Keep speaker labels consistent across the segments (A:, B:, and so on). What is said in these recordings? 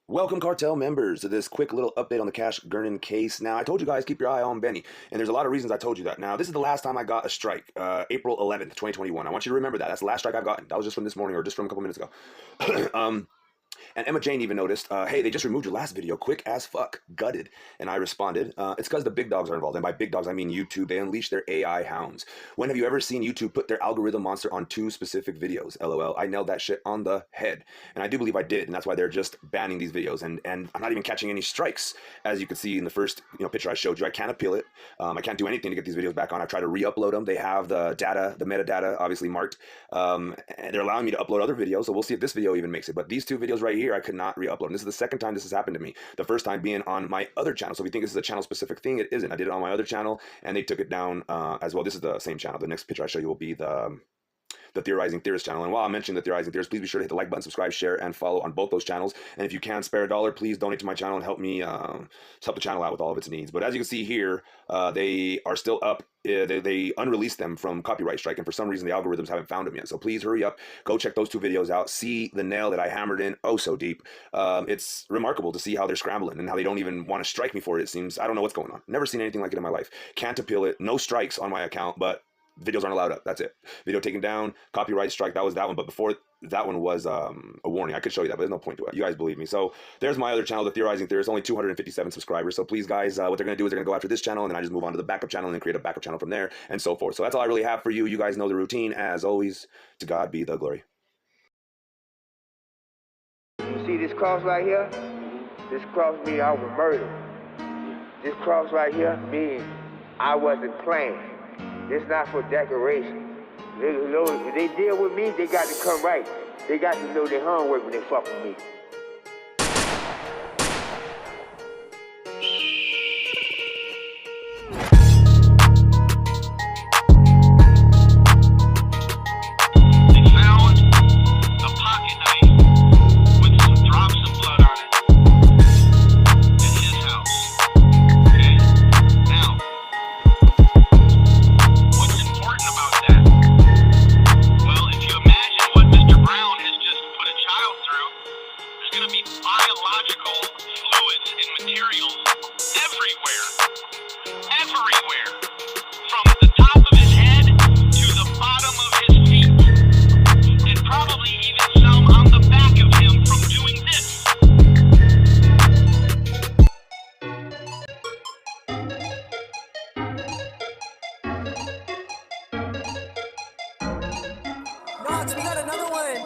A: Welcome, cartel members, to this quick little update on the Cash Gernon case. Now, I told you guys, keep your eye on Benny, and there's a lot of reasons I told you that. Now, this is the last time I got a strike, April 11th, 2021. I want you to remember that. That's the last strike I've gotten. That was just from this morning or just from a couple minutes ago. And Emma Jane even noticed, hey, they just removed your last video, quick as fuck, gutted. And I responded, it's because the big dogs are involved. And by big dogs, I mean YouTube. They unleash their AI hounds. When have you ever seen YouTube put their algorithm monster on two specific videos? LOL. I nailed that shit on the head. And I do believe I did. And that's why they're just banning these videos. And I'm not even catching any strikes, as you could see in the first picture I showed you. I can't appeal it. I can't do anything to get these videos back on. I try to re-upload them. They have the data, the metadata, obviously marked. And they're allowing me to upload other videos. So we'll see if this video even makes it. But these two videos right here, I could not re-upload. And this is the second time this has happened to me. The first time being on my other channel. So if you think this is a channel specific thing, it isn't. I did it on my other channel and they took it down as well. This is the same channel. The next picture I show you will be the Theorizing Theorist channel. And while I'm mentioning the Theorizing Theorist, please be sure to hit the like button, subscribe, share, and follow on both those channels. And if you can spare $1, please donate to my channel and help me help the channel out with all of its needs. But as you can see here, they are still up. They unreleased them from copyright strike, and for some reason the algorithms haven't found them yet. So please hurry up, go check those two videos out, see the nail that I hammered in oh so deep. It's remarkable to see how they're scrambling and how they don't even want to strike me for it. It seems, I don't know what's going on. Never seen anything like it in my life. Can't appeal it, no strikes on my account, but videos aren't allowed up. That's it. Video taken down, copyright strike. That was that one. But before that one was a warning. I could show you that, but there's no point to it. You guys believe me. So there's my other channel, The Theorizing Theorist, only 257 subscribers. So please, guys, what they're going to do is they're going to go after this channel, and then I just move on to the backup channel and then create a backup channel from there and so forth. So that's all I really have for you. You guys know the routine. As always, to God be the glory.
B: You see this cross right here? This cross means I was murdered. This cross right here means I wasn't playing. This not for decoration. If they deal with me, they got to come right. They got to know their homework when they fuck with me.
C: Biological fluids and materials everywhere, from the top of his head to the bottom of his feet, and probably even some on the back of him from doing this.
D: Knox, we got another one.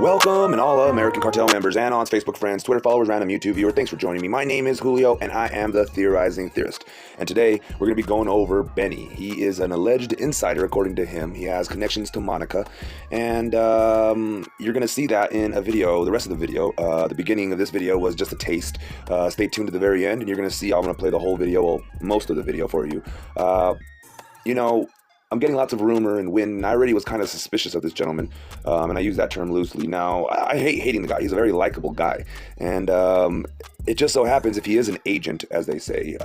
A: Welcome, and all American Cartel members, Anons, Facebook friends, Twitter followers, random YouTube viewer. Thanks for joining me. My name is Julio, and I am the Theorizing Theorist. And today, we're going to be going over Benny. He is an alleged insider, according to him. He has connections to Monica, and you're going to see that in a video, the rest of the video. The beginning of this video was just a taste. Stay tuned to the very end, and you're going to see I'm going to play the whole video, well, most of the video for you. I'm getting lots of rumor and wind, and I already was kind of suspicious of this gentleman, and I use that term loosely. Now, I hate hating the guy. He's a very likable guy, and it just so happens if he is an agent, as they say,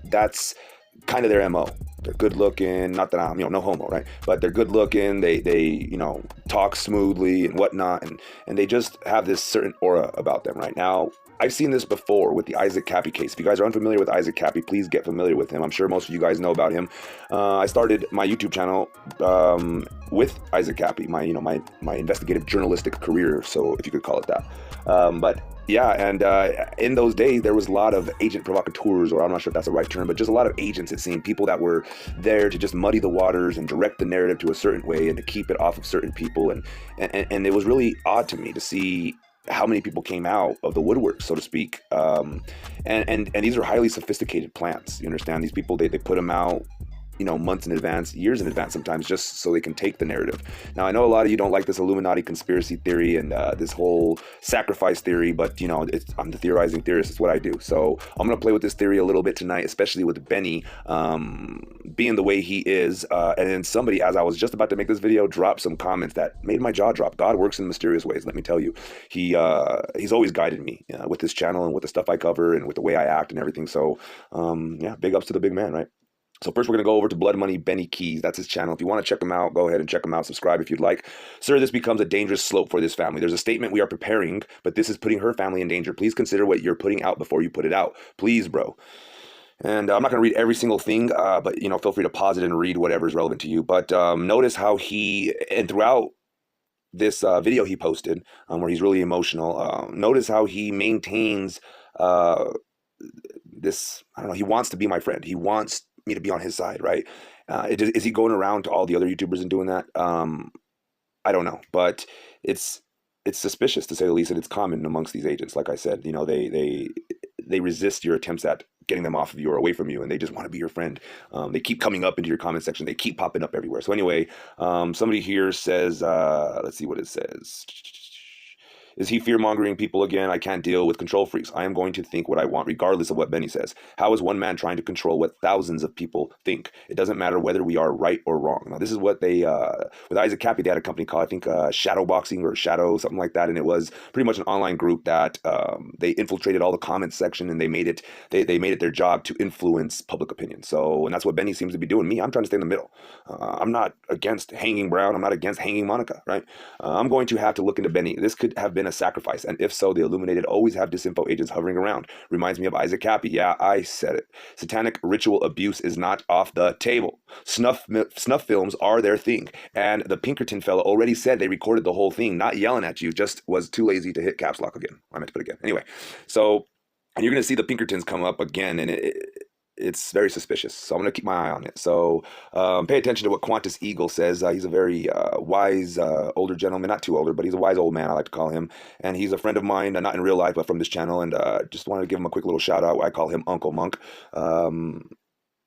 A: that's kind of their MO. They're good looking, not that I'm, no homo, right? But they're good looking, they talk smoothly and whatnot, and they just have this certain aura about them right now. I've seen this before with the Isaac Cappy case. If you guys are unfamiliar with Isaac Cappy, please get familiar with him. I'm sure most of you guys know about him. I started my YouTube channel with Isaac Cappy, my investigative journalistic career, so if you could call it that. But yeah, and in those days, there was a lot of agent provocateurs, or I'm not sure if that's the right term, but just a lot of agents, it seemed, people that were there to just muddy the waters and direct the narrative to a certain way and to keep it off of certain people. And it was really odd to me to see how many people came out of the woodwork, so to speak. And these are highly sophisticated plans. You understand? These people, they put them out, months in advance, years in advance sometimes, just so they can take the narrative. Now, I know a lot of you don't like this Illuminati conspiracy theory and this whole sacrifice theory, but, I'm the Theorizing Theorist. It's what I do. So I'm going to play with this theory a little bit tonight, especially with Benny being the way he is. And then somebody, as I was just about to make this video, dropped some comments that made my jaw drop. God works in mysterious ways, let me tell you. He's always guided me with this channel and with the stuff I cover and with the way I act and everything. So, yeah, big ups to the big man, right? So first, we're going to go over to Blood Money Benny Keys. That's his channel. If you want to check him out, go ahead and check him out. Subscribe if you'd like. Sir, this becomes a dangerous slope for this family. There's a statement we are preparing, but this is putting her family in danger. Please consider what you're putting out before you put it out. Please, bro. And I'm not going to read every single thing, but, you know, feel free to pause it and read whatever is relevant to you. But notice how and throughout this video he posted, where he's really emotional, notice how he maintains this, I don't know, he wants to be my friend. He wants me to be on his side, right? Is he going around to all the other YouTubers and doing that? I don't know, but it's suspicious, to say the least, and it's common amongst these agents. Like I said, you know, they resist your attempts at getting them off of you or away from you, and they just want to be your friend. They keep coming up into your comment section. They keep popping up everywhere. So anyway, somebody here says, let's see what it says. Is he fear-mongering people again? I can't deal with control freaks. I am going to think what I want, regardless of what Benny says. How is one man trying to control what thousands of people think? It doesn't matter whether we are right or wrong. Now, this is what they, with Isaac Cappy, they had a company called, I think, Shadow Boxing or Shadow, something like that. And it was pretty much an online group that they infiltrated all the comments section, and they made it their job to influence public opinion. So, and that's what Benny seems to be doing. Me, I'm trying to stay in the middle. I'm not against hanging Brown. I'm not against hanging Monica, right? I'm going to have to look into Benny. This could have been a sacrifice, and if so, the Illuminated always have disinfo agents hovering around. Reminds me of Isaac Cappy. Yeah, I said it. Satanic ritual abuse is not off the table. Snuff films are their thing, and the Pinkerton fella already said they recorded the whole thing, not yelling at you, just was too lazy to hit caps lock again. I meant to put it again. Anyway, so, and you're going to see the Pinkertons come up again, and it's very suspicious. So I'm going to keep my eye on it. So pay attention to what Qantas Eagle says. He's a very wise older gentleman, not too older, but he's a wise old man, I like to call him. And he's a friend of mine, not in real life, but from this channel. And just wanted to give him a quick little shout out. I call him Uncle Monk.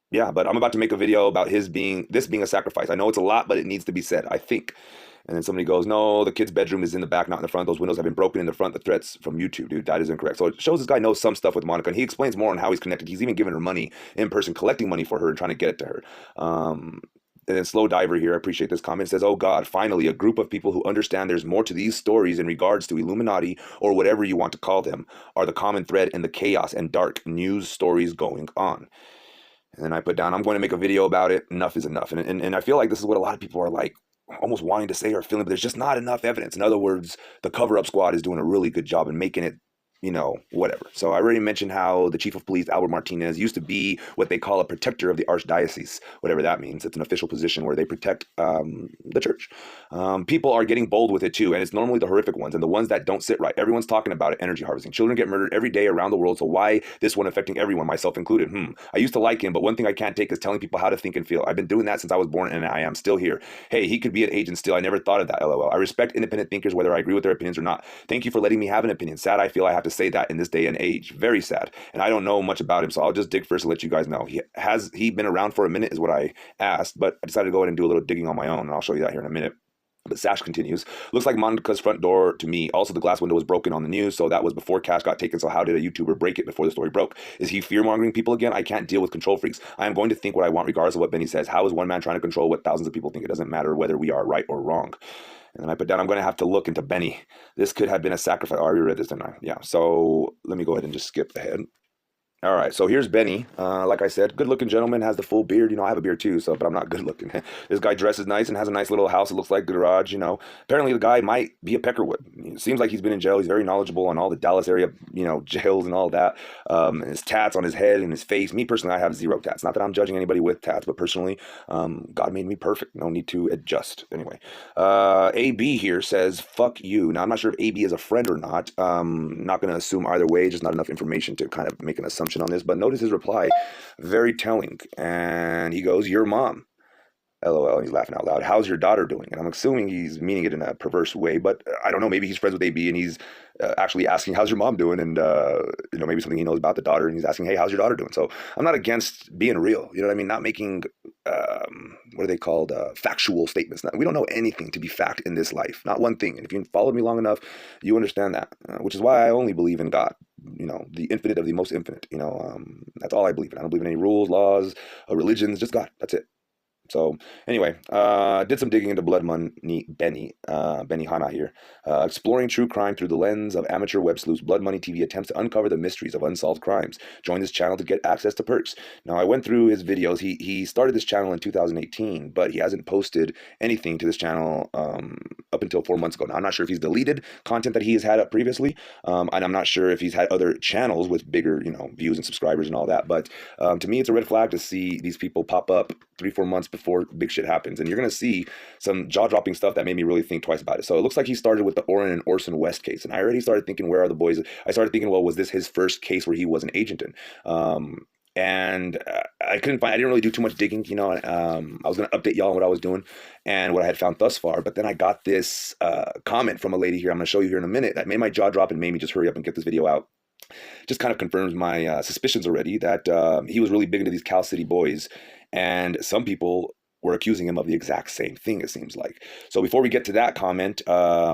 A: Yeah, but I'm about to make a video about this being a sacrifice. I know it's a lot, but it needs to be said, I think. And then somebody goes, no, the kid's bedroom is in the back, not in the front. Those windows have been broken in the front. The threats from YouTube, dude, that is incorrect. So it shows this guy knows some stuff with Monica, and he explains more on how he's connected. He's even giving her money in person, collecting money for her and trying to get it to her. And then Slow Diver here, I appreciate this comment, says, oh God, finally, a group of people who understand there's more to these stories in regards to Illuminati, or whatever you want to call them, are the common thread in the chaos and dark news stories going on. And then I put down, I'm going to make a video about it. Enough is enough. And I feel like this is what a lot of people are like, almost wanting to say or feeling, but there's just not enough evidence. In other words, the cover-up squad is doing a really good job in making it, you know, whatever. So I already mentioned how the chief of police, Albert Martinez, used to be what they call a protector of the archdiocese, whatever that means. It's an official position where they protect the church. People are getting bold with it too, and it's normally the horrific ones and the ones that don't sit right. Everyone's talking about it, energy harvesting. Children get murdered every day around the world, so why this one affecting everyone, myself included? I used to like him, but one thing I can't take is telling people how to think and feel. I've been doing that since I was born, and I am still here. Hey, he could be an agent still. I never thought of that, LOL. I respect independent thinkers, whether I agree with their opinions or not. Thank you for letting me have an opinion. Sad I feel I have to say that in this day and age. Very sad. And I don't know much about him, so I'll just dig first to let you guys know. Has he been around for a minute is what I asked, but I decided to go ahead and do a little digging on my own, and I'll show you that here in a minute. But Sash continues. Looks like Monica's front door to me. Also, the glass window was broken on the news, so that was before cash got taken. So how did a YouTuber break it before the story broke? Is he fear-mongering people again? I can't deal with control freaks. I am going to think what I want regardless of what Benny says. How is one man trying to control what thousands of people think? It doesn't matter whether we are right or wrong. And then I put down, I'm going to have to look into Benny. This could have been a sacrifice. I already read this, didn't I? Yeah, so let me go ahead and just skip ahead. All right, so here's Benny. Like I said, good-looking gentleman, has the full beard. You know, I have a beard too, but I'm not good-looking. This guy dresses nice and has a nice little house. It looks like a garage, you know. Apparently, the guy might be a Peckerwood. It seems like he's been in jail. He's very knowledgeable on all the Dallas area, you know, jails and all that. And his tats on his head and his face. Me, personally, I have 0 tats. Not that I'm judging anybody with tats, but personally, God made me perfect. No need to adjust. Anyway, AB here says, fuck you. Now, I'm not sure if AB is a friend or not. Not going to assume either way. Just not enough information to kind of make an assumption on this, but notice his reply, very telling. And he goes, your mom. LOL, and he's laughing out loud. How's your daughter doing? And I'm assuming he's meaning it in a perverse way, but I don't know. Maybe he's friends with AB and he's actually asking, how's your mom doing? And, you know, maybe something he knows about the daughter, and he's asking, hey, how's your daughter doing? So I'm not against being real. You know what I mean? Not making, what are they called? Factual statements. We don't know anything to be fact in this life. Not one thing. And if you followed me long enough, you understand that, which is why I only believe in God. You know, the infinite of the most infinite. You know, that's all I believe in. I don't believe in any rules, laws, religions, just God. That's it. So anyway, did some digging into Blood Money Benny Hanna here, exploring true crime through the lens of amateur web sleuths. Blood Money TV attempts to uncover the mysteries of unsolved crimes. Join this channel to get access to perks. Now I went through his videos. He started this channel in 2018, but he hasn't posted anything to this channel up until 4 months ago. Now I'm not sure if he's deleted content that he has had up previously, and I'm not sure if he's had other channels with bigger views and subscribers and all that. But to me, it's a red flag to see these people pop up 3-4 months before big shit happens, and you're gonna see some jaw-dropping stuff that made me really think twice about it. So it looks like he started with the Orrin and Orson West case, and I already started thinking, where are the boys? I started thinking, well, was this his first case where he was an agent in? And I couldn't find. I didn't really do too much digging, I was gonna update y'all on what I was doing and what I had found thus far. But then I got this comment from a lady here. I'm gonna show you here in a minute. That made my jaw drop and made me just hurry up and get this video out. Just kind of confirms my suspicions already that he was really big into these Cal City boys, and some people were accusing him of the exact same thing, it seems like. So before we get to that comment, I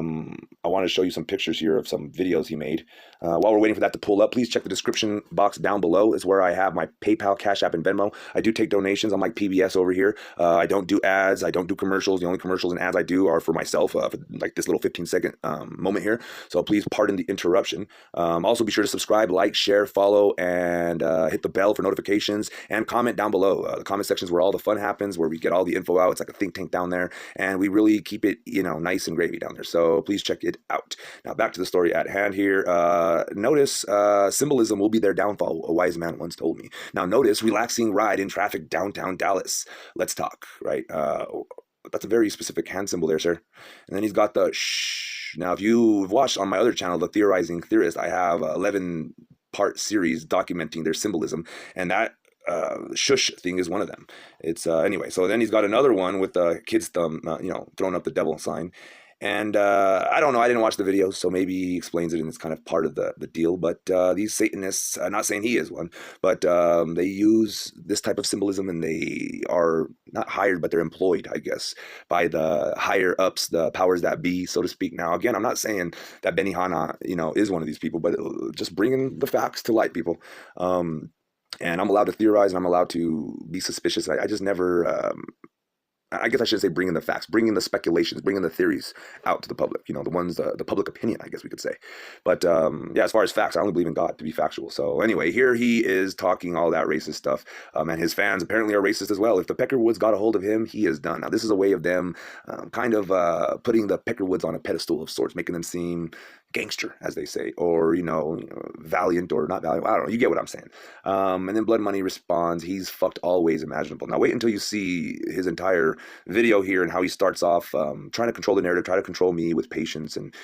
A: want to show you some pictures here of some videos he made. While we're waiting for that to pull up, please check the description box down below. Is where I have my PayPal, Cash App, and Venmo. I do take donations. I'm like PBS over here. I don't do ads. I don't do commercials. The only commercials and ads I do are for myself, for like this little 15-second moment here. So please pardon the interruption. Also, be sure to subscribe, like, share, follow, and hit the bell for notifications, and comment down below. The comment section is where all the fun happens, where we get all the info out. It's like a think tank down there, and we really keep it, nice and gravy down there. So please check it out. Now back to the story at hand here. Notice symbolism will be their downfall, a wise man once told me. Now notice relaxing ride in traffic downtown Dallas. Let's talk, right? That's a very specific hand symbol there, sir. And then he's got the shh. Now if you've watched on my other channel, The Theorizing Theorist, I have 11-part series documenting their symbolism, and that shush thing is one of them. It's anyway. So then he's got another one with the kid's thumb, throwing up the devil sign. And I don't know. I didn't watch the video, so maybe he explains it, and it's kind of part of the deal. But these Satanists, not saying he is one, but they use this type of symbolism, and they are not hired, but they're employed, I guess, by the higher ups, the powers that be, so to speak. Now, again, I'm not saying that Benny Hanna, is one of these people, but just bringing the facts to light, people. And I'm allowed to theorize, and I'm allowed to be suspicious. I just never, I guess I should say bringing the facts, bringing the speculations, bringing the theories out to the public, the ones, the public opinion, I guess we could say. But yeah, as far as facts, I only believe in God to be factual. So anyway, here he is talking all that racist stuff. And his fans apparently are racist as well. If the Peckerwoods got a hold of him, he is done. Now, this is a way of them kind of putting the Peckerwoods on a pedestal of sorts, making them seem gangster, as they say, or valiant or not valiant. I don't know. You get what I'm saying. And then Blood Money responds, he's fucked all ways imaginable. Now wait until you see his entire video here and how he starts off trying to control the narrative, try to control me with patience and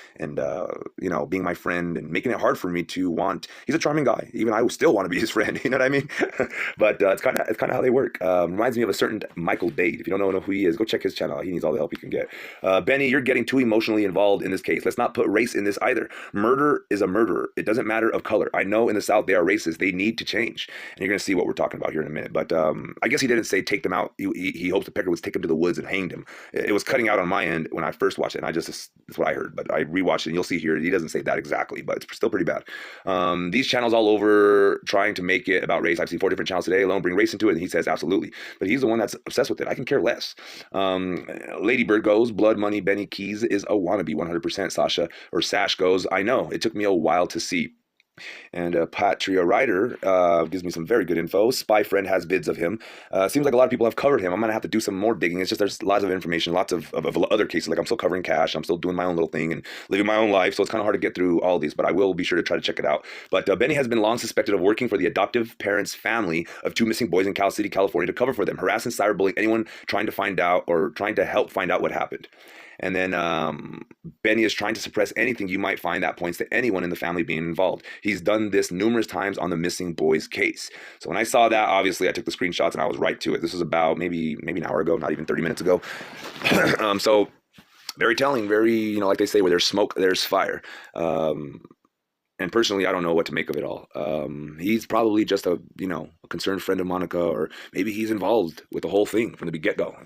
A: being my friend and making it hard for me to want. He's a charming guy. Even I would still want to be his friend. You know what I mean? But it's kind of how they work. Reminds me of a certain Michael Bate. If you don't know who he is, go check his channel. He needs all the help he can get. Benny, you're getting too emotionally involved in this case. Let's not put race in this either. Murder is a murderer. It doesn't matter of color. I know in the South they are racist. They need to change. And you're going to see what we're talking about here in a minute. But I guess he didn't say take them out. He hopes the Peckerwoods take him to the woods and hanged him. It was cutting out on my end when I first watched it. And that's what I heard. But I rewatched it and you'll see here, he doesn't say that exactly, but it's still pretty bad. These channels all over trying to make it about race. I've seen 4 different channels today alone bring race into it. And he says absolutely. But he's the one that's obsessed with it. I can care less. Ladybird goes, Blood Money Benny Keys is a wannabe 100%. Sasha or Sash goes, I know. It took me a while to see. And Patria Ryder gives me some very good info. Spy Friend has vids of him. Seems like a lot of people have covered him. I'm going to have to do some more digging. It's just there's lots of information, lots of other cases. Like I'm still covering Cash. I'm still doing my own little thing and living my own life. So it's kind of hard to get through all these, but I will be sure to try to check it out. But Benny has been long suspected of working for the adoptive parents' family of 2 missing boys in Cal City, California to cover for them, harass and cyberbullying anyone trying to find out or trying to help find out what happened. And then Benny is trying to suppress anything you might find that points to anyone in the family being involved. He's done this numerous times on the missing boys case. So when I saw that, obviously I took the screenshots and I was right to it. This was about maybe an hour ago, not even 30 minutes ago. So very telling, very, like they say, where there's smoke, there's fire. And personally, I don't know what to make of it all. He's probably just a concerned friend of Monica, or maybe he's involved with the whole thing from the get-go,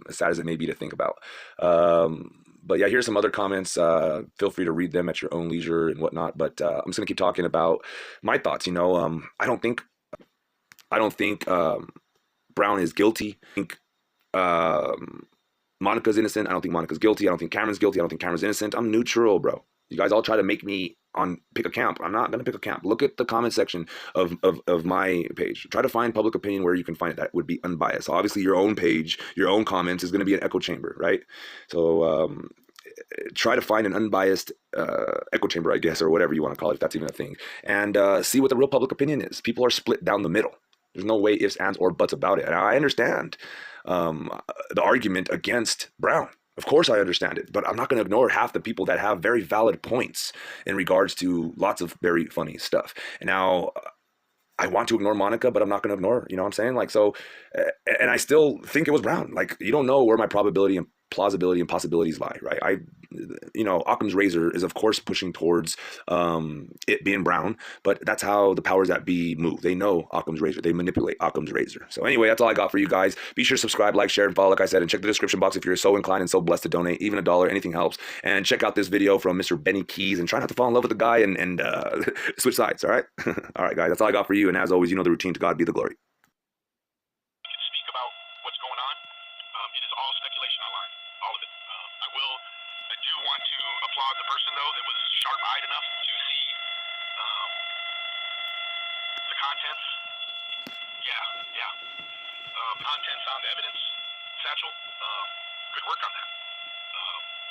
A: as sad as it may be to think about. But yeah, here's some other comments. Feel free to read them at your own leisure and whatnot. But I'm just going to keep talking about my thoughts. I don't think Brown is guilty. I think Monica's innocent. I don't think Monica's guilty. I don't think Cameron's guilty. I don't think Cameron's innocent. I'm neutral, bro. You guys all try to make me pick a camp. I'm not gonna pick a camp. Look at the comment section of my page. Try to find public opinion where you can find it that would be unbiased. So obviously, your own page, your own comments is gonna be an echo chamber, right? So try to find an unbiased echo chamber, I guess, or whatever you want to call it, if that's even a thing, and see what the real public opinion is. People are split down the middle. There's no way ifs, ands, or buts about it. And I understand the argument against Brown. Of course, I understand it, but I'm not going to ignore half the people that have very valid points in regards to lots of very funny stuff. And now, I want to ignore Monica, but I'm not going to ignore her. You know what I'm saying? Like, so, and I still think it was Brown. Like, you don't know where my probability and plausibility and possibilities lie, right? Occam's razor is of course pushing towards it being Brown, but that's how the powers that be move. They know Occam's razor. They manipulate Occam's razor. So anyway, that's all I got for you guys. Be sure to subscribe, like, share, and follow, like I said, and check the description box if you're so inclined and so blessed to donate. Even $1, anything helps. And check out this video from Mr. Benny Keys, and try not to fall in love with the guy and switch sides, all right? All right, guys, that's all I got for you. And as always, you know the routine. To God be the glory.
C: Can speak about what's going on. It is all speculation online, all of it. I do want to applaud the person though that was sharp-eyed enough to see the contents. Yeah. Contents on the evidence satchel. Good work on that.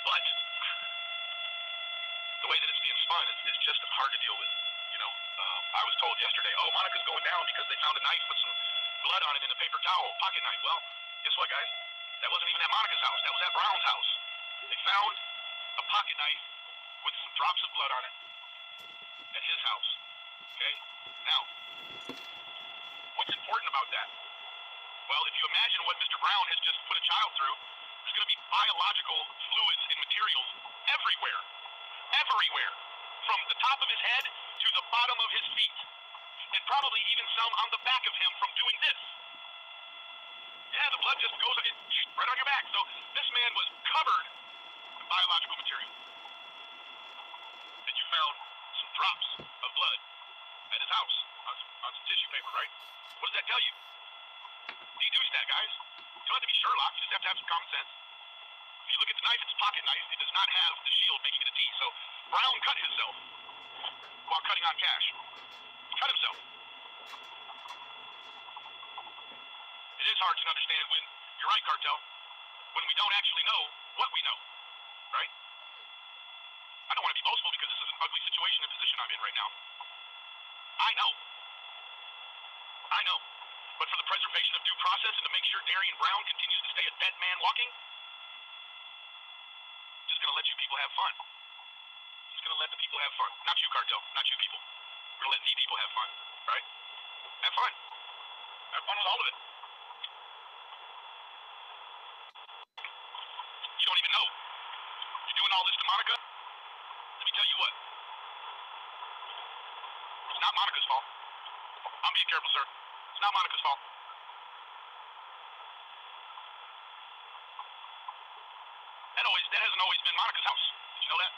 C: But the way that it's being spun is just hard to deal with. I was told yesterday, oh, Monica's going down because they found a knife with some blood on it in a paper towel, pocket knife. Well, guess what, guys? That wasn't even at Monica's house. That was at Brown's house. They found a pocket knife with some drops of blood on it at his house. Okay? Now, what's important about that? Well, if you imagine what Mr. Brown has just put a child through, there's going to be biological fluids and materials everywhere. Everywhere. From the top of his head to the bottom of his feet. And probably even some on the back of him from doing this. Yeah, the blood just goes right on your back. So this man was covered in biological material. And you found some drops of blood at his house on some tissue paper, right? What does that tell you? Deduce that, guys. You don't have to be Sherlock. You just have to have some common sense. If you look at the knife, it's a pocket knife. It does not have the shield making it a T. So Brown cut himself while cutting on cash. He cut himself. It is hard to understand when, you're right, Cartel, when we don't actually know what we know, right? I don't want to be boastful because this is an ugly situation and position I'm in right now. I know. But for the preservation of due process and to make sure Darian Brown continues to stay a dead man walking, just going to let you people have fun. Just going to let the people have fun. Not you, Cartel. Not you people. We're going to let the people have fun, right? Have fun. Have fun with all of it. You don't even know. You're doing all this to Monica? Let me tell you what. It's not Monica's fault. I'm being careful, sir. It's not Monica's fault. That hasn't always been Monica's house. Did you know that?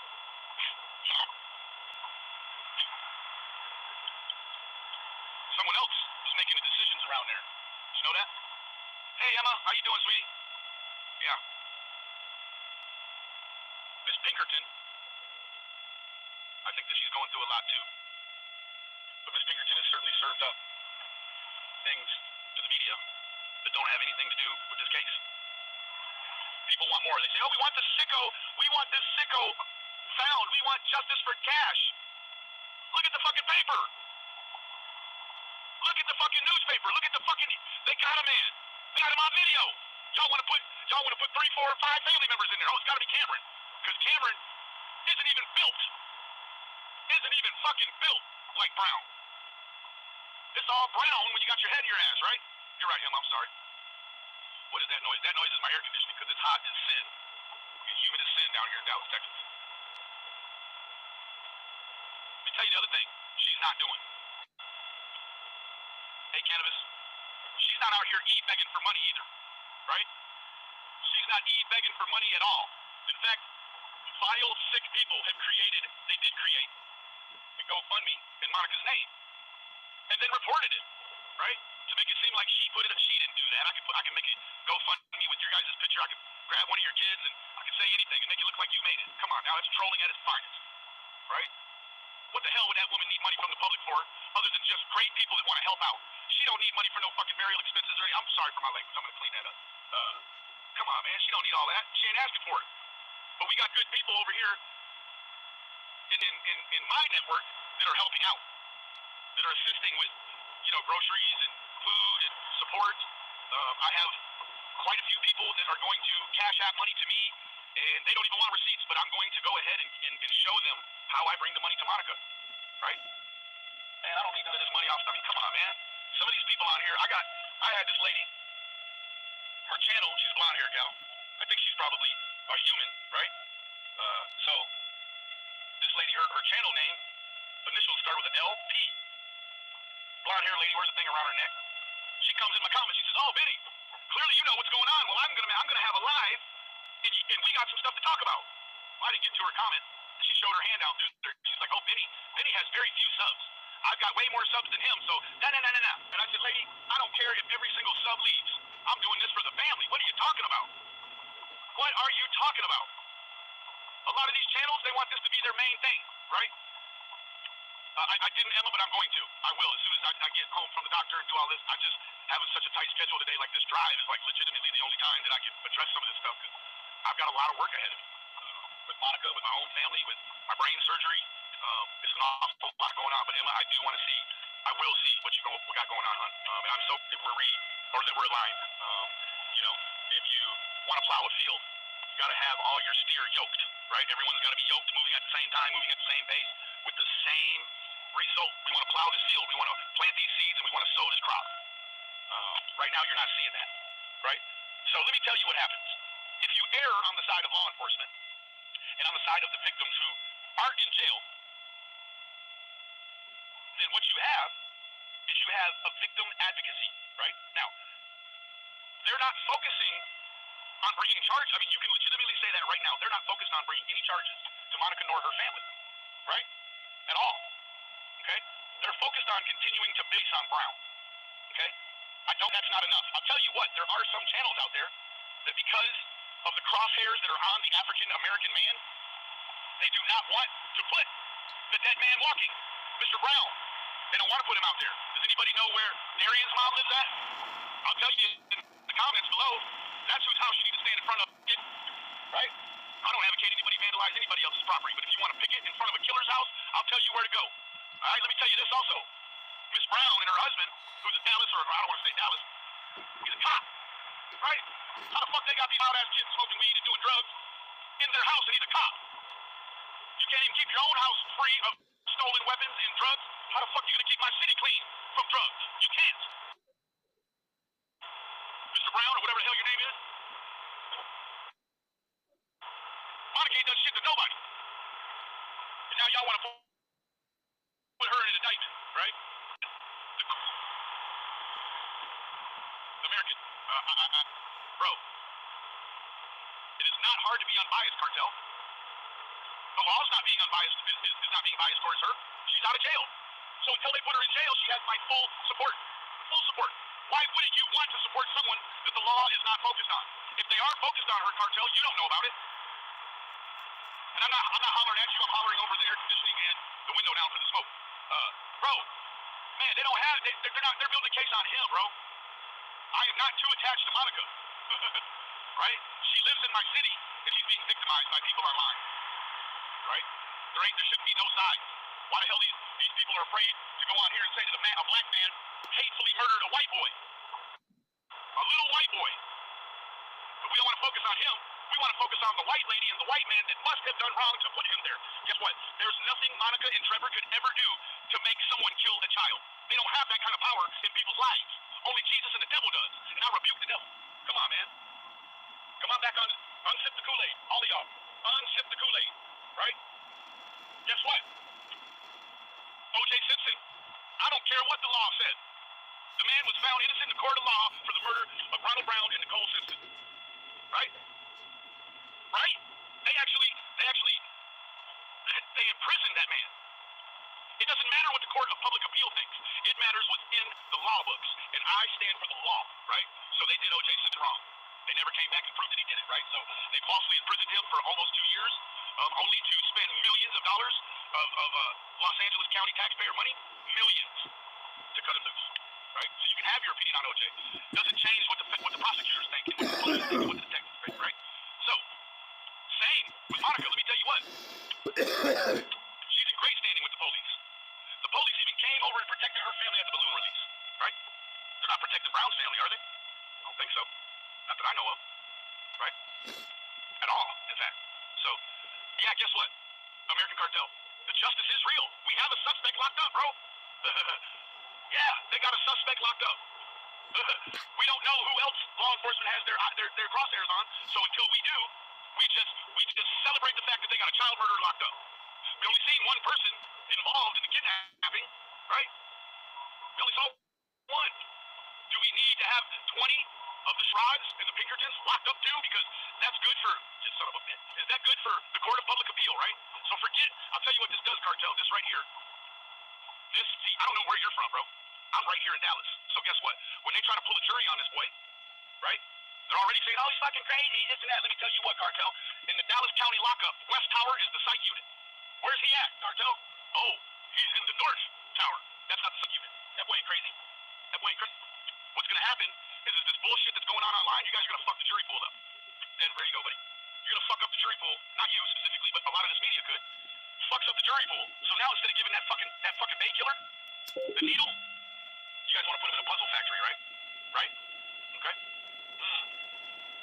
C: Someone else was making the decisions around there. Did you know that? Hey, Emma, how you doing, sweetie? Yeah. Miss Pinkerton, I think that she's going through a lot too. But Miss Pinkerton has certainly served up things to the media that don't have anything to do with this case. People want more. They say, oh, we want this sicko found. We want justice for Cash. Look at the fucking paper. Look at the fucking newspaper. Look at the fucking, they got a man. They got him on video. Y'all want to put 3, 4, or 5 family members in there. Oh, it's got to be Cameron. Because Cameron isn't even built. Isn't even fucking built like Brown. It's all brown when you got your head in your ass, right? You're right, Em, I'm sorry. What is that noise? That noise is my air conditioning because it's hot as sin. It's humid as sin down here in Dallas, Texas. Let me tell you the other thing she's not doing. Hey, Cannabis, she's not out here begging for money either, right? She's not begging for money at all. In fact, vile, sick people they did create a GoFundMe in Monica's name and then reported it, right? to make it seem like she put it. She didn't do that. I can make it go fund me with your guys' picture. I can grab one of your kids and I can say anything and make it look like you made it. Come on, now that's trolling at its finest, right? What the hell would that woman need money from the public for, other than just great people that want to help out? She don't need money for no fucking burial expenses or anything. I'm sorry for my language. I'm gonna clean that up. Come on, man. She don't need all that. She ain't asking for it. But we got good people over here in my network that are helping out, that are assisting with, groceries and food and support. I have quite a few people that are going to cash out money to me, and they don't even want receipts, but I'm going to go ahead and show them how I bring the money to Monica, right? Man, I don't need none of this money off. I mean, come on, man. Some of these people on here, I had this lady, her channel, she's a blonde hair gal. I think she's probably a human, right? So this lady, her channel name, initials start with an LP. Blonde hair lady wears a thing around her neck. She comes in my comments. She says, "Oh, Benny, clearly you know what's going on. Well, I'm gonna have a live, and we got some stuff to talk about." Well, I didn't get to her comment. She showed her hand out. She's like, "Oh, Benny has very few subs. I've got way more subs than him. So nah." And I said, "Lady, I don't care if every single sub leaves. I'm doing this for the family. What are you talking about? What are you talking about? A lot of these channels, they want this to be their main thing, right?" I didn't, Emma, but I'm going to. I will. As soon as I get home from the doctor and do all this, I just have such a tight schedule today. Like this drive is like legitimately the only time that I can address some of this stuff because I've got a lot of work ahead of me. With Monica, with my own family, with my brain surgery. It's an awful lot going on. But Emma, I do want to see, I will see what we got going on, hon. And I'm so if that we're aligned. If you want to plow a field, you got to have all your steer yoked, right? Everyone's got to be yoked, moving at the same time, moving at the same pace, with the same result. We want to plow this field. We want to plant these seeds, and we want to sow this crop. Right now, you're not seeing that, right? So let me tell you what happens. If you err on the side of law enforcement and on the side of the victims who aren't in jail, then what you have is you have a victim advocacy, right? Now, they're not focusing on bringing charges. I mean, you can legitimately say that right now. They're not focused on bringing any charges to Monica nor her family, right? At all, okay? They're focused on continuing to base on Brown, okay? That's not enough. I'll tell you what, there are some channels out there that because of the crosshairs that are on the African American man, they do not want to put the dead man walking, Mr. Brown. They don't want to put him out there. Does anybody know where Darian's mom lives at? I'll tell you in the comments below. That's whose house you need to stand in front of, right? I don't advocate anybody vandalize anybody else's property, but if you want to picket in front of a killer's house, I'll tell you where to go. All right, let me tell you this also. Miss Brown and her husband, who's a Dallas, or I don't want to say Dallas, he's a cop, right? How the fuck they got these loud-ass kids smoking weed and doing drugs in their house and he's a cop? You can't even keep your own house free of stolen weapons and drugs. How the fuck are you going to keep my city clean from drugs? You can't. Mr. Brown, or whatever the hell your name is, Monica ain't done shit to nobody. And now y'all want to put her in an indictment, right? The American, bro, it is not hard to be unbiased, Cartel. The law's not being unbiased, is not being biased towards her. She's out of jail. So until they put her in jail, she has my full support. Full support. Why wouldn't you want to support someone that the law is not focused on? If they are focused on her, Cartel, you don't know about it. And I'm not hollering at you. I'm hollering over the air conditioning and the window down for the smoke. Bro, man, they don't have. They're building a case on him, bro. I am not too attached to Monica, right? She lives in my city, and she's being victimized by people online, right? There should be no side. Why the hell these people are afraid to go on here and say that a black man hatefully murdered a white boy, a little white boy? But we don't want to focus on him. We want to focus on the white lady and the white man that must have done wrong to put him there. Guess what? There's nothing Monica and Trevor could ever do to make someone kill a child. They don't have that kind of power in people's lives. Only Jesus and the devil does. And I rebuke the devil. Come on, man. Come on back on. Unsip the Kool-Aid. All of y'all. Unsip the Kool-Aid. Right? Guess what? O.J. Simpson. I don't care what the law said. The man was found innocent in the court of law for the murder of Ronald Brown and Nicole Simpson. Right? Right? They imprisoned that man. It doesn't matter what the Court of Public Appeal thinks. It matters what's in the law books. And I stand for the law, right? So they did O.J. Simpson wrong. They never came back and proved that he did it, right? So they falsely imprisoned him for almost 2 years, only to spend millions of dollars of Los Angeles County taxpayer money, millions, to cut him loose, right? So you can have your opinion on O.J. Doesn't change what the prosecutors think and what the police think and what the detectives think, right? So, same with Monica. Let me tell you what. She's in great standing with the police. The police even came over and protected her family at the balloon release, right? They're not protecting Brown's family, are they? I don't think so. Not that I know of, right? At all, in fact. So, yeah, guess what? American Cartel. The justice is real. We have a suspect locked up, bro. Yeah, they got a suspect locked up. We don't know who else law enforcement has their crosshairs on, so until we do, we just celebrate the fact that they got a child murderer locked up. We only seen one person involved in the kidnapping, right? We only saw one. Do we need to have 20 of the Shrods and the Pinkertons locked up too? Because that's good for, just son of a bitch, is that good for the Court of Public Appeal, right? So forget, I'll tell you what this does, Cartel, this right here. See, I don't know where you're from, bro. I'm right here in Dallas. So guess what? When they try to pull a jury on this boy, right? They're already saying, oh, he's fucking crazy, this and that. Let me tell you what, Cartel. In the Dallas County lockup, West Tower is the psych unit. Where's he at, Cartel? Oh, he's in the North Tower. That's not the psych unit. That boy ain't crazy. That boy ain't crazy. What's going to happen is this bullshit that's going on online, you guys are going to fuck the jury pool up. Then there you go, buddy. You're going to fuck up the jury pool. Not you specifically, but a lot of this media could. Fucks up the jury pool. So now instead of giving that fucking Bay killer the needle, you guys want to put him in a puzzle factory, right? Right? Okay.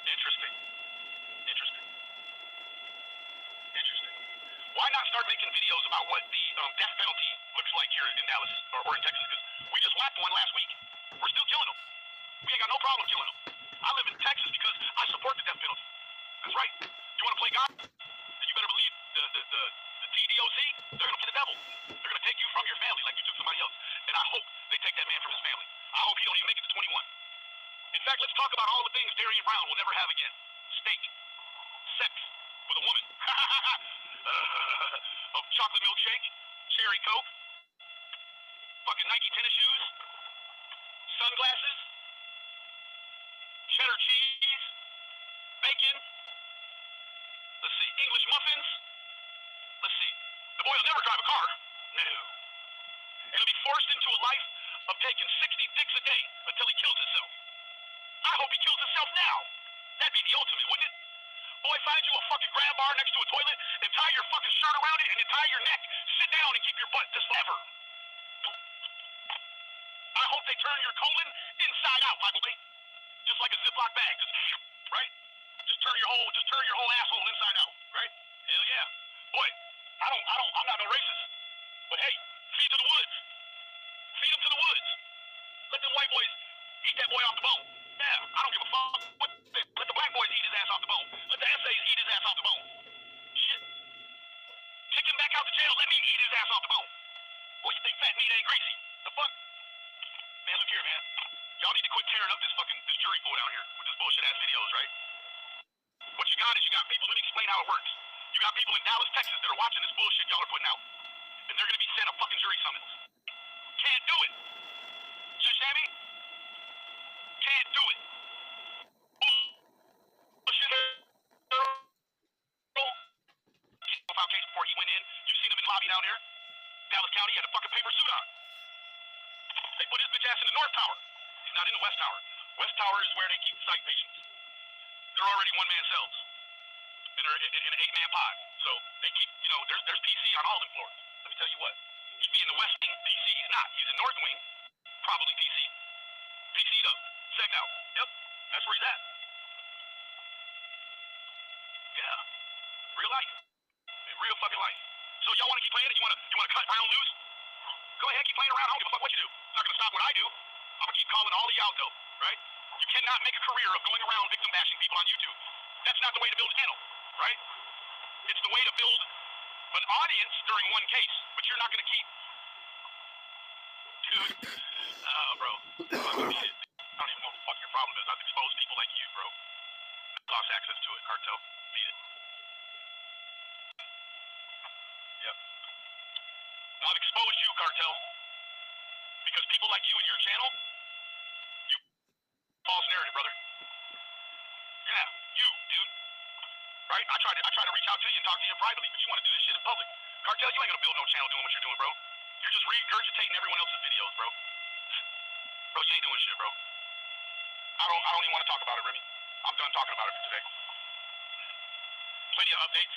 C: Interesting. Interesting. Interesting. Why not start making videos about what the death penalty looks like here in Dallas or in Texas? Because we just whacked one last week. We're still killing them. We ain't got no problem killing them. I live in Texas because I support the death penalty. That's right. You want to play God? Then you better believe the TDOC, they're going to get the devil. They're going to take you from your family like you took somebody else. And I hope they take that man from his family. I hope he don't even make it to 21. In fact, let's talk about all the things Darian Brown will never have again. Steak. Sex with a woman. A chocolate milkshake. Cherry Coke. Fucking Nike tennis shoes. Sunglasses. Cheddar cheese. Bacon. Let's see. English muffins. Let's see. The boy will never drive a car. No. And he'll be forced into a life of taking 60 dicks a day until he kills himself. I hope he kills himself now. That'd be the ultimate, wouldn't it? Boy, find you a fucking grab bar next to a toilet and tie your fucking shirt around it and then tie your neck. Sit down and keep your butt just forever. I hope they turn your colon inside out, by the way. Just like a Ziploc bag. Just, right? Just turn your whole asshole inside out, right? Hell yeah. Boy, I'm not no racist. But hey, feed to the woods. Feed them to the woods. Let them white boys eat that boy off the bone. Yeah, I don't give a fuck. Let the black boys eat his ass off the bone. Let the essays eat his ass off the bone. Shit. Kick him back out to jail. Let me eat his ass off the bone. Boy, you think fat meat ain't greasy? The fuck? Man, look here, man. Y'all need to quit tearing up this jury pool down here with this bullshit ass videos, right? What you got is you got people. Let me explain how it works. You got people in Dallas, Texas that are watching this bullshit y'all are putting out, and they're gonna be sent a fucking jury summons. Can't do it. You understand me? Can't do it. Bullshit. File case before he went in. You seen him in the lobby down there? Dallas County, he had a fucking paper suit on. They put his bitch ass in the North Tower. He's not in the West Tower. West Tower is where they keep psych patients. They're already one-man cells. And they're in an 8-man pod. So they keep, there's PC on all them floors. Let me tell you what. He'd be in the West Wing, PC. He's not. He's in North Wing, probably PC. PC'd up. Segged out. Yep. That's where he's at. Yeah. Real life. Real fucking life. So y'all want to keep playing it? You want to cut Brown loose? Go ahead, keep playing around. I don't give a fuck what you do. It's not going to stop what I do. I'm going to keep calling all of you out, though. Right? You cannot make a career of going around victim bashing people on YouTube. That's not the way to build a channel. Right? It's the way to build an audience during one case. But you're not going to keep... Dude. Oh, bro. Fucking shit. I don't even know what the fuck your problem is. I've exposed people like you, bro. Lost access to it. Cartel. Beat it. Yep. I've exposed you, cartel, because people like you and your channel, you false narrative, brother. Yeah, you, dude. Right? I try to reach out to you and talk to you privately, but you want to do this shit in public. Cartel, you ain't gonna build no channel doing what you're doing, bro. You're just regurgitating everyone else's videos, bro. Bro, you ain't doing shit, bro. I don't even want to talk about it, Remy. I'm done talking about it for today. Plenty of updates.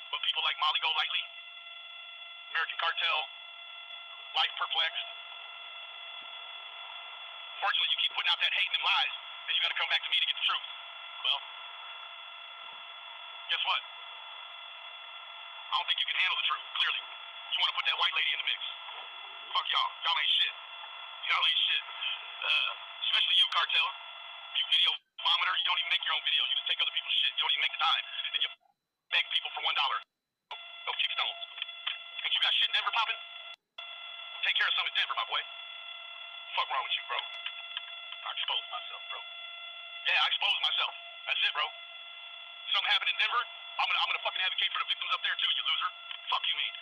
C: But people like Molly Go Lightly, American Cartel, Life Perplexed. Fortunately, you keep putting out that hate and them lies, and you gotta come back to me to get the truth. Well, guess what? I don't think you can handle the truth, clearly. You want to put that white lady in the mix. Fuck y'all. Y'all ain't shit. Especially you, Cartel. You video vomiter. You don't even make your own videos. You just take other people's shit. You don't even make the time. And you beg people for $1. Go kick stones. Ain't you got shit in Denver popping? Take care of some in Denver, my boy. Fuck wrong with you, bro? I exposed myself, bro. Yeah, I exposed myself. That's it, bro. Something happened in Denver, I'm gonna fucking advocate for the victims up there too, you loser. Fuck you mean.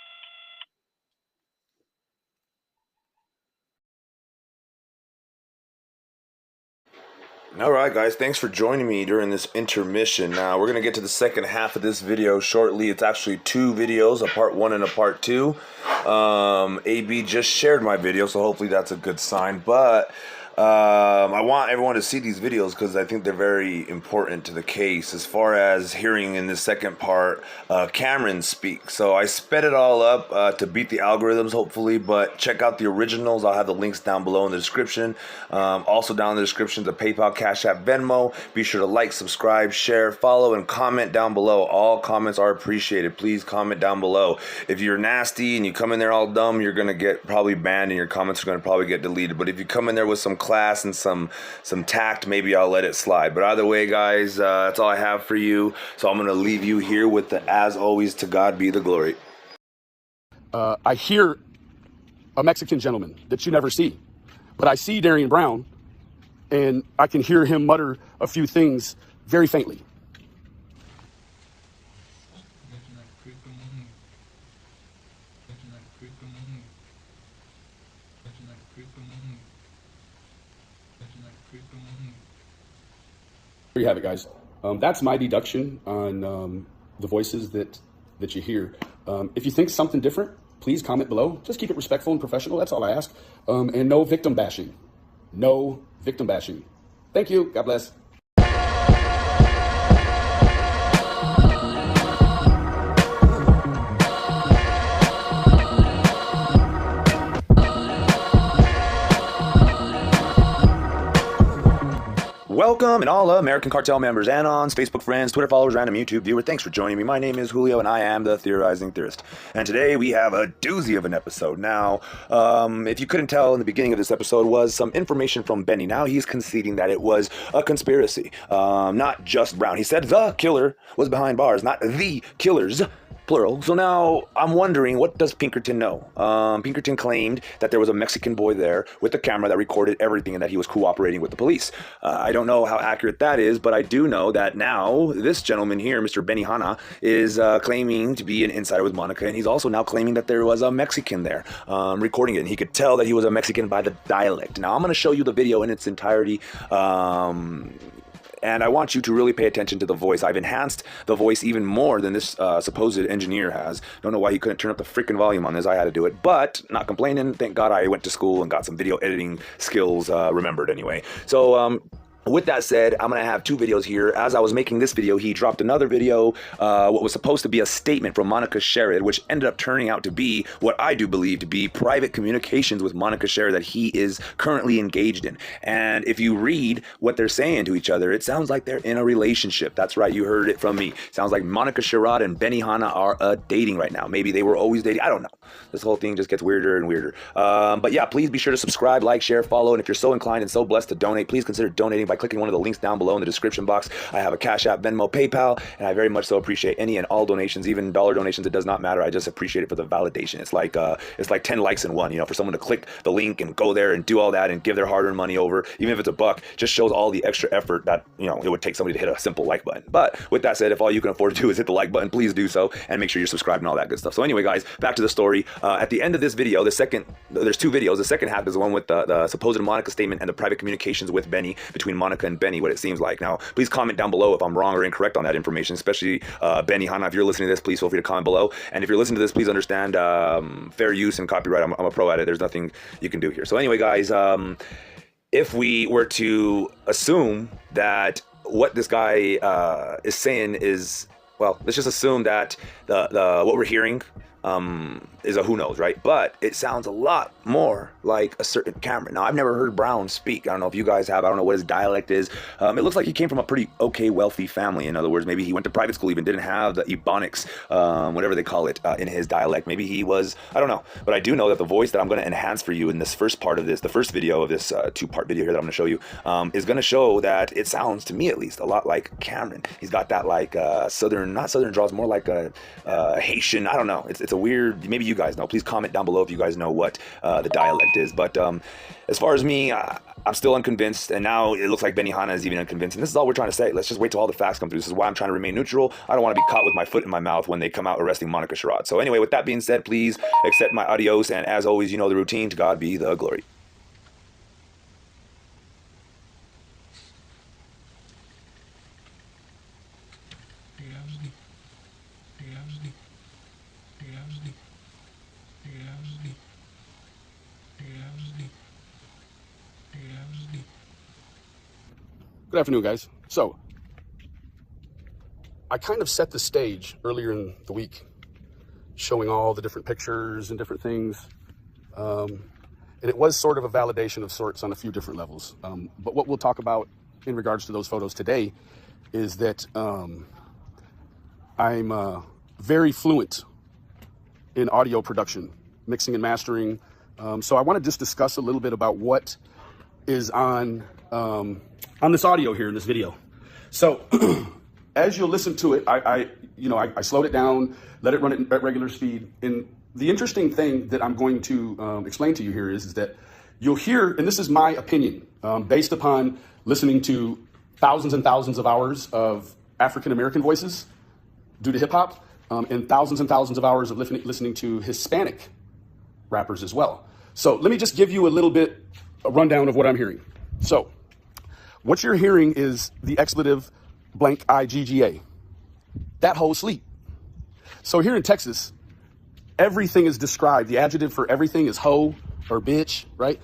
A: All right, guys, thanks for joining me during this intermission. Now, we're going to get to the second half of this video shortly. It's actually two videos, a part one and a part two. AB just shared my video, so hopefully that's a good sign. But I want everyone to see these videos because I think they're very important to the case. As far as hearing in the second part, Cameron speak. So I sped it all up to beat the algorithms, hopefully. But check out the originals. I'll have the links down below in the description. Also down in the description, the PayPal, Cash App, Venmo. Be sure to like, subscribe, share, follow, and comment down below. All comments are appreciated. Please comment down below. If you're nasty and you come in there all dumb, you're going to get probably banned and your comments are going to probably get deleted. But if you come in there with some class and some tact, maybe I'll let it slide. But either way, guys, that's all I have for you. So I'm going to leave you here with the as always, to God be the glory.
E: I hear a Mexican gentleman that you never see, but I see Darian Brown, and I can hear him mutter a few things very faintly. There you have it, guys. That's my deduction on the voices that you hear. If you think something different, please comment below. Just keep it respectful and professional. That's all I ask. And no victim bashing. No victim bashing. Thank you. God bless.
A: Welcome, and all American Cartel members, Anons, Facebook friends, Twitter followers, random YouTube viewers. Thanks for joining me. My name is Julio, and I am the Theorizing Theorist. And today we have a doozy of an episode. Now, if you couldn't tell in the beginning of this episode was some information from Benny. Now he's conceding that it was a conspiracy, not just Brown. He said the killer was behind bars, not the killers. Plural. So now I'm wondering, what does Pinkerton know? Pinkerton claimed that there was a Mexican boy there with a camera that recorded everything and that he was cooperating with the police. I don't know how accurate that is, but I do know that now this gentleman here, Mr. Benihana, is claiming to be an insider with Monica, and he's also now claiming that there was a Mexican there recording it, and he could tell that he was a Mexican by the dialect. Now I'm going to show you the video in its entirety. And I want you to really pay attention to the voice. I've enhanced the voice even more than this supposed engineer has. Don't know why he couldn't turn up the freaking volume on this. I had to do it, but not complaining. Thank God I went to school and got some video editing skills remembered anyway. So with that said, I'm going to have two videos here. As I was making this video, he dropped another video, what was supposed to be a statement from Monica Sherrod, which ended up turning out to be what I do believe to be private communications with Monica Sherrod that he is currently engaged in. And if you read what they're saying to each other, it sounds like they're in a relationship. That's right, you heard it from me. Sounds like Monica Sherrod and Benihana are dating right now. Maybe they were always dating. I don't know. This whole thing just gets weirder and weirder. But yeah, please be sure to subscribe, like, share, follow. And if you're so inclined and so blessed to donate, please consider donating by by clicking one of the links down below in the description box. I have a Cash App, Venmo, PayPal, and I very much so appreciate any and all donations, even dollar donations. It does not matter. I just appreciate it for the validation. It's like 10 likes in one, you know, for someone to click the link and go there and do all that and give their hard-earned money over, even if it's $1, just shows all the extra effort that, you know, it would take somebody to hit a simple like button. But with that said, if all you can afford to do is hit the like button, please do so, and make sure you're subscribed and all that good stuff. So anyway, guys, back to the story. At the end of this video, there's 2 videos. The second half is the one with the supposed Monica statement and the private communications with Benny, between Monica and Benny, what it seems like. Now, please comment down below if I'm wrong or incorrect on that information, especially Benny Hanna. If you're listening to this, please feel free to comment below. And if you're listening to this, please understand fair use and copyright. I'm a pro at it. There's nothing you can do here. So anyway, guys, if we were to assume that what this guy is saying is, well, let's just assume that what we're hearing is a who knows, right? But it sounds a lot more like a certain Cameron. Now, I've never heard Brown speak. I don't know if you guys have. I don't know what his dialect is. It looks like he came from a pretty okay, wealthy family. In other words, maybe he went to private school, even didn't have the ebonics, whatever they call it, in his dialect. Maybe he was, I don't know. But I do know that the voice that I'm going to enhance for you in this first part of this, the first video of this 2-part video here that I'm going to show you, is going to show that it sounds, to me at least, a lot like Cameron. He's got that like southern, not southern draws, more like a Haitian. I don't know. It's a weird, maybe you guys know. Please comment down below if you guys know what the dialect is. But as far as me, I'm still unconvinced, and now it looks like Benny Hanna is even unconvinced. And this is all we're trying to say. Let's just wait till all the facts come through. This is why I'm trying to remain neutral. I don't want to be caught with my foot in my mouth when they come out arresting Monica Sherrod. So anyway, with that being said, please accept my adios, and as always, you know the routine. To God be the glory.
E: Good afternoon, guys. So, I kind of set the stage earlier in the week, showing all the different pictures and different things. And it was sort of a validation of sorts on a few different levels. But what we'll talk about in regards to those photos today is that I'm very fluent in audio production, mixing and mastering. So I want to just discuss a little bit about what is on this audio here in this video. So as you'll listen to it, I slowed it down, let it run at regular speed. And the interesting thing that I'm going to explain to you here is that you'll hear, and this is my opinion, based upon listening to thousands and thousands of hours of African-American voices due to hip hop, and thousands of hours of listening to Hispanic rappers as well. So let me just give you a rundown of what I'm hearing. So what you're hearing is the expletive blank IGGA. That whole sleep. So here in Texas, everything is described. The adjective for everything is hoe or bitch, right?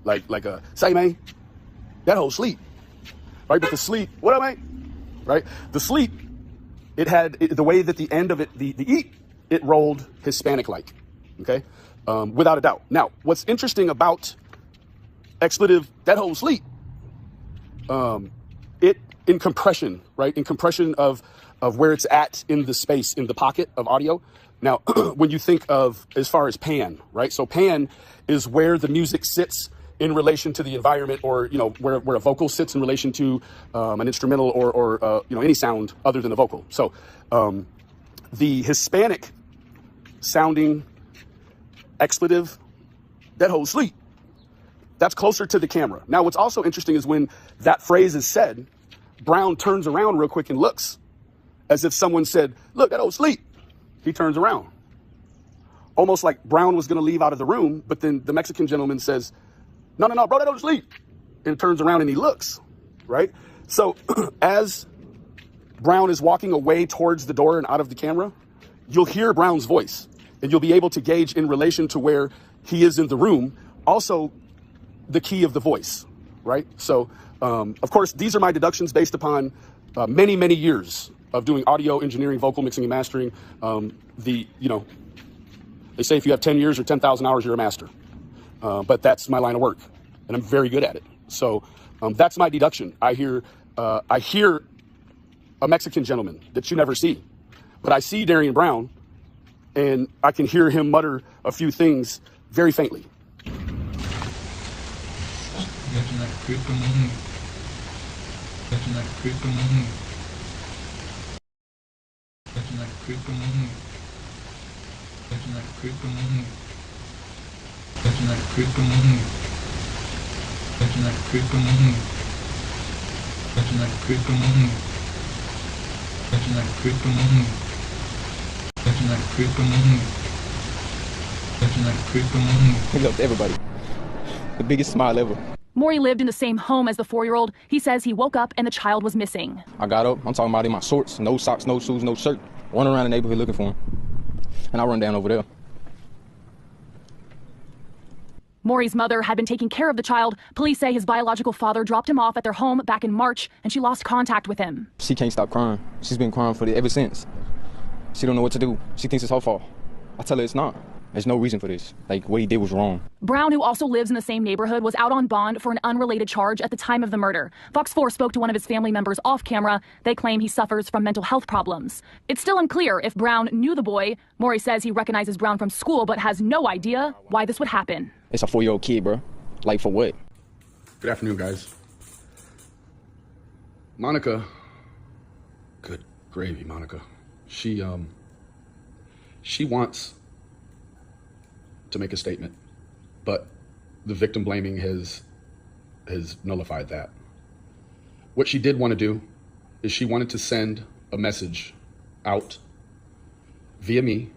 E: Like a say man. That whole sleep, right? But the sleep, what up, man? Right? The sleep, it had the way that the end of it, the eat, it rolled Hispanic-like, okay? Without a doubt. Now, what's interesting about expletive, that whole sleep, it in compression, right? In compression of where it's at in the space, in the pocket of audio. Now, when you think of as far as pan, right? So pan is where the music sits in relation to the environment, or, you know, where a vocal sits in relation to an instrumental or any sound other than a vocal. So the Hispanic sounding expletive, that whole sleep, that's closer to the camera. Now, what's also interesting is when that phrase is said, Brown turns around real quick and looks as if someone said, look, that old sleep. He turns around. Almost like Brown was going to leave out of the room, but then the Mexican gentleman says, no, bro, that old sleep. And turns around and he looks, right? So as Brown is walking away towards the door and out of the camera, you'll hear Brown's voice, and you'll be able to gauge in relation to where he is in the room. Also, the key of the voice, right? So, of course, these are my deductions based upon many, many years of doing audio engineering, vocal mixing and mastering. They say if you have 10 years or 10,000 hours, you're a master. But that's my line of work, and I'm very good at it. So that's my deduction. I hear a Mexican gentleman that you never see, but I see Darian Brown, and I can hear him mutter a few things very faintly.
F: Catching like a creep in the moon. Catching like a creep in the moon. Catching like a creep in the moon. Catching like a creep in the moon. Catching like a creep in the moon. Catching like a creep in the moon. Catching like a creep in the moon. Catching like a creep in the moon. Catching like a creep in the moon.
G: He loved everybody. The biggest smile ever.
H: Maury lived in the same home as the 4-year-old. He says he woke up and the child was missing.
G: I got up, I'm talking about in my shorts, no socks, no shoes, no shirt. Running around the neighborhood looking for him. And I run down over there.
H: Maury's mother had been taking care of the child. Police say his biological father dropped him off at their home back in March, and she lost contact with him.
G: She can't stop crying. She's been crying for it ever since. She don't know what to do. She thinks it's her fault. I tell her it's not. There's no reason for this. Like, what he did was wrong.
H: Brown, who also lives in the same neighborhood, was out on bond for an unrelated charge at the time of the murder. Fox 4 spoke to one of his family members off camera. They claim he suffers from mental health problems. It's still unclear if Brown knew the boy. Maury says he recognizes Brown from school, but has no idea why this would happen.
G: It's a 4-year-old kid, bro. Like, for what?
E: Good afternoon, guys. Monica, good gravy, Monica. She wants to make a statement, but the victim blaming has nullified that. What she did want to do is she wanted to send a message out via me,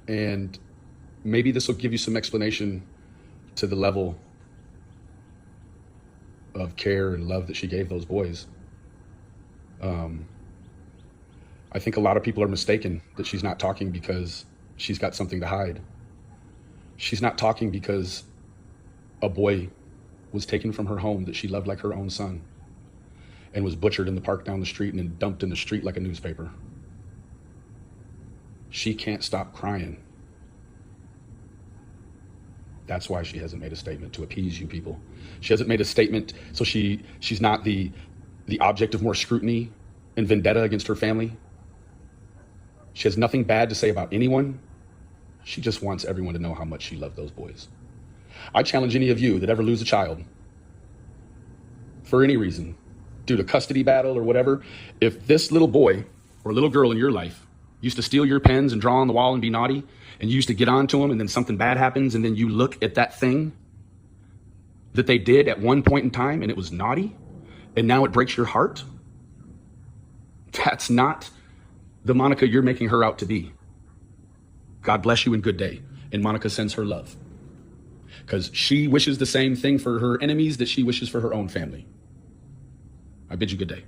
E: and maybe this will give you some explanation to the level of care and love that she gave those boys. I think a lot of people are mistaken that she's not talking because she's got something to hide. She's not talking because a boy was taken from her home that she loved like her own son and was butchered in the park down the street and then dumped in the street like a newspaper. She can't stop crying. That's why she hasn't made a statement, to appease you people. She hasn't made a statement so she's not the object of more scrutiny and vendetta against her family. She has nothing bad to say about anyone. She just wants everyone to know how much she loved those boys. I challenge any of you that ever lose a child for any reason, due to custody battle or whatever, if this little boy or little girl in your life used to steal your pens and draw on the wall and be naughty, and you used to get on to them, and then something bad happens, and then you look at that thing that they did at one point in time and it was naughty, and now it breaks your heart, that's not the Monica you're making her out to be. God bless you and good day. And Monica sends her love, because she wishes the same thing for her enemies that she wishes for her own family. I bid you good day.